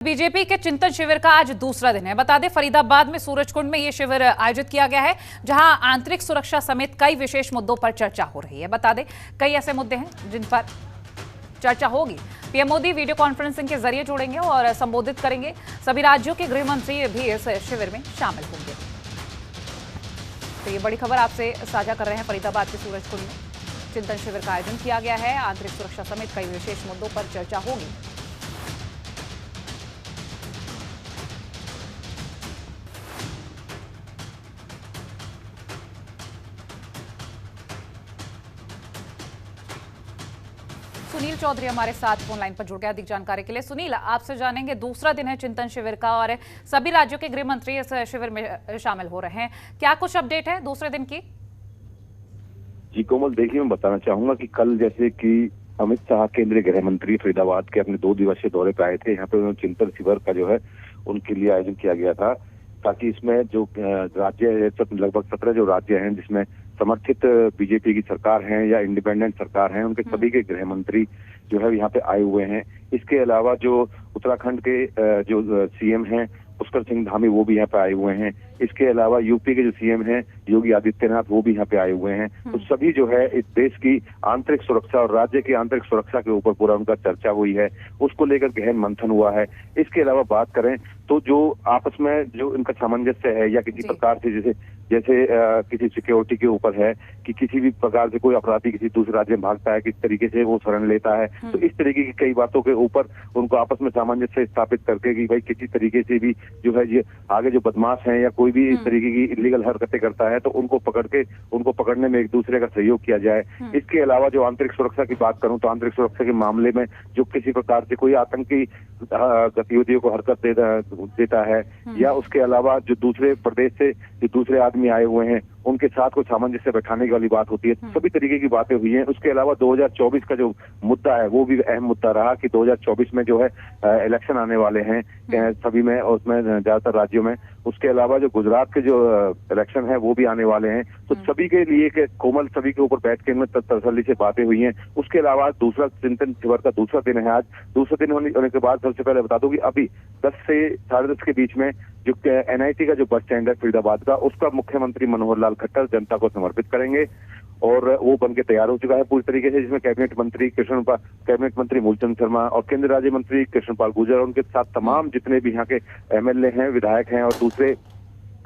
BJP के चिंतन शिविर का आज दूसरा दिन है। बता दें, फरीदाबाद में सूरजकुंड में यह शिविर आयोजित किया गया है, जहां आंतरिक सुरक्षा समेत कई विशेष मुद्दों पर चर्चा हो रही है। बता दें, कई ऐसे मुद्दे हैं जिन पर चर्चा होगी। पीएम मोदी वीडियो कॉन्फ्रेंसिंग के जरिए जुड़ेंगे और संबोधित करेंगे। सभी राज्यों के गृह मंत्री भी इस शिविर में शामिल होंगे। तो ये बड़ी खबर आपसे साझा कर रहे हैं। फरीदाबाद के सूरजकुंड में चिंतन शिविर का आयोजन किया गया है। आंतरिक सुरक्षा समेत कई विशेष मुद्दों पर चर्चा होगी। सुनील चौधरी हमारे साथ फोन लाइन पर जुड़ गया अधिक जानकारी के लिए। सुनील, आपसे जानेंगे, दूसरा दिन है चिंतन शिविर का और सभी राज्यों के गृह मंत्री इस शिविर में शामिल हो रहे हैं। क्या कुछ अपडेट है दूसरे दिन की? जी कोमल, देखिए, मैं बताना चाहूंगा कि कल जैसे कि अमित शाह केंद्रीय गृह मंत्री फरीदाबाद के अपने 2 दिवसीय दौरे पे आए थे। यहाँ पे उन्होंने चिंतन शिविर का जो है उनके लिए आयोजन किया गया था, ताकि इसमें जो राज्य लगभग 17 जो राज्य हैं जिसमें समर्थित बीजेपी की सरकार है या इंडिपेंडेंट सरकार है, उनके सभी के गृह मंत्री जो है यहाँ पे आए हुए हैं। इसके अलावा जो उत्तराखंड के जो सीएम हैं पुष्कर सिंह धामी, वो भी यहाँ पे आए हुए हैं। इसके अलावा यूपी के जो सीएम हैं योगी आदित्यनाथ, वो भी यहाँ पे आए हुए हैं। तो सभी जो है इस देश की आंतरिक सुरक्षा और राज्य की आंतरिक सुरक्षा के ऊपर पूरा उनका चर्चा हुई है, उसको लेकर गहन मंथन हुआ है। इसके अलावा बात करें तो जो आपस में जो इनका सामंजस्य है या किसी प्रकार से जैसे किसी सिक्योरिटी के ऊपर है कि किसी भी प्रकार से कोई अपराधी किसी दूसरे राज्य में भागता है, किस तरीके से वो शरण लेता है, तो इस तरीके की कई बातों के ऊपर उनको आपस में सामंजस्य स्थापित करके कि भाई किसी तरीके से भी जो है ये आगे जो बदमाश हैं या कोई भी इस तरीके की इलीगल हरकतें करता है तो उनको पकड़ने में एक दूसरे का सहयोग किया जाए। इसके अलावा जो आंतरिक सुरक्षा की बात करूं तो आंतरिक सुरक्षा के मामले में जो किसी प्रकार से कोई आतंकी गतिविधियों को हरकत देता है या उसके अलावा जो दूसरे प्रदेश से जो दूसरे आदमी आए हुए हैं उनके साथ को सामंजस्य बैठाने वाली बात होती है। सभी तरीके की बातें हुई हैं। उसके अलावा 2024 का जो मुद्दा है वो भी अहम मुद्दा रहा कि 2024 में जो है इलेक्शन आने वाले हैं सभी में, और उसमें ज्यादातर राज्यों में। उसके अलावा जो गुजरात के जो इलेक्शन है वो भी आने वाले हैं। तो सभी के लिए कोमल सभी के ऊपर बैठ के इनमें तसल्ली से बातें हुई हैं। उसके अलावा दूसरा चिंतन शिविर का दूसरा दिन है आज। दूसरा दिन होने के बाद सबसे पहले बता दूं कि अभी 10 से 10:30 के बीच में जो एनआईटी का जो बस स्टैंड है फरीदाबाद का, उसका मुख्यमंत्री मनोहर लाल खट्टर जनता को समर्पित करेंगे और वो बनके तैयार हो चुका है पूरी तरीके से, जिसमें कैबिनेट मंत्री मूलचंद शर्मा और केंद्रीय राज्य मंत्री कृष्णपाल गुर्जर और उनके साथ तमाम जितने भी यहाँ के एमएलए हैं, विधायक हैं और दूसरे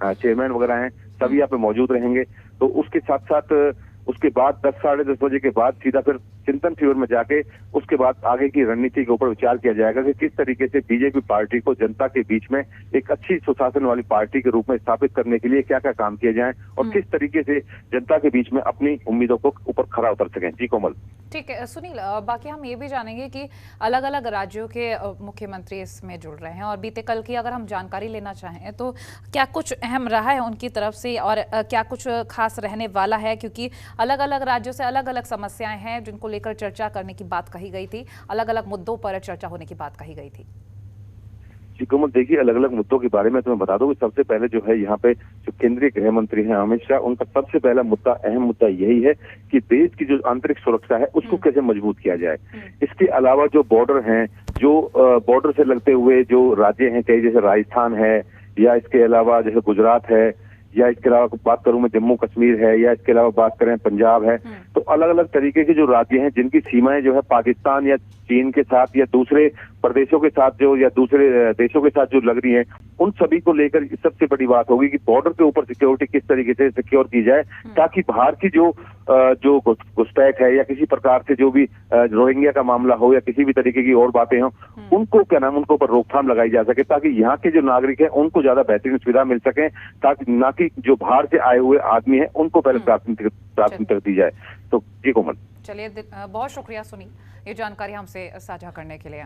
चेयरमैन वगैरह हैं, सभी यहाँ पे मौजूद रहेंगे। तो उसके साथ साथ उसके बाद 10 साढ़े 10 बजे के बाद सीधा फिर चिंतन शिविर में जाके उसके बाद आगे की रणनीति के ऊपर विचार किया जाएगा कि किस तरीके से बीजेपी पार्टी को जनता के बीच में एक अच्छी सुशासन वाली पार्टी के रूप में स्थापित करने के लिए क्या क्या काम किए जाएं और किस तरीके से जनता के बीच में अपनी उम्मीदों को ऊपर खरा उतर सकें। जी कोमल। ठीक है सुनील, बाकी हम ये भी जानेंगे कि अलग अलग राज्यों के मुख्यमंत्री इसमें जुड़ रहे हैं और बीते कल की अगर हम जानकारी लेना चाहें तो क्या कुछ अहम रहा है उनकी तरफ से और क्या कुछ खास रहने वाला है, क्योंकि अलग अलग राज्यों से अलग अलग समस्याएं हैं जिनको लेकर चर्चा करने की बात कही गई थी, अलग अलग मुद्दों पर चर्चा होने की बात कही गई थी। जी कोमल, देखिए, अलग अलग मुद्दों के बारे में तुम्हें बता दूं कि सबसे पहले जो है यहाँ पे जो केंद्रीय गृह मंत्री हैं अमित शाह, उनका सबसे पहला मुद्दा, अहम मुद्दा यही है कि देश की जो आंतरिक सुरक्षा है उसको कैसे मजबूत किया जाए। इसके अलावा जो बॉर्डर हैं, जो बॉर्डर से लगते हुए जो राज्य हैं, कई जैसे राजस्थान है या इसके अलावा जैसे गुजरात है या इसके अलावा बात करूं मैं जम्मू कश्मीर है या इसके अलावा बात करें पंजाब है, तो अलग अलग तरीके के जो राज्य हैं जिनकी सीमाएं जो है पाकिस्तान या चीन के साथ या दूसरे प्रदेशों के साथ जो या दूसरे देशों के साथ जो लग रही हैं, उन सभी को लेकर सबसे बड़ी बात होगी कि बॉर्डर के ऊपर सिक्योरिटी किस तरीके से सिक्योर की जाए, ताकि बाहर की जो घुसपैठ है या किसी प्रकार से जो भी रोहिंग्या का मामला हो या किसी भी तरीके की और बातें हो, उनको उनको पर रोकथाम लगाई जा सके, ताकि यहाँ के जो नागरिक हैं उनको ज्यादा बेहतरीन सुविधा मिल सके, ताकि ना कि जो बाहर से आए हुए आदमी हैं उनको पहले प्राथमिकता दी जाए। तो जी कोमल। चलिए, बहुत शुक्रिया सुनील ये जानकारी हमसे साझा करने के लिए।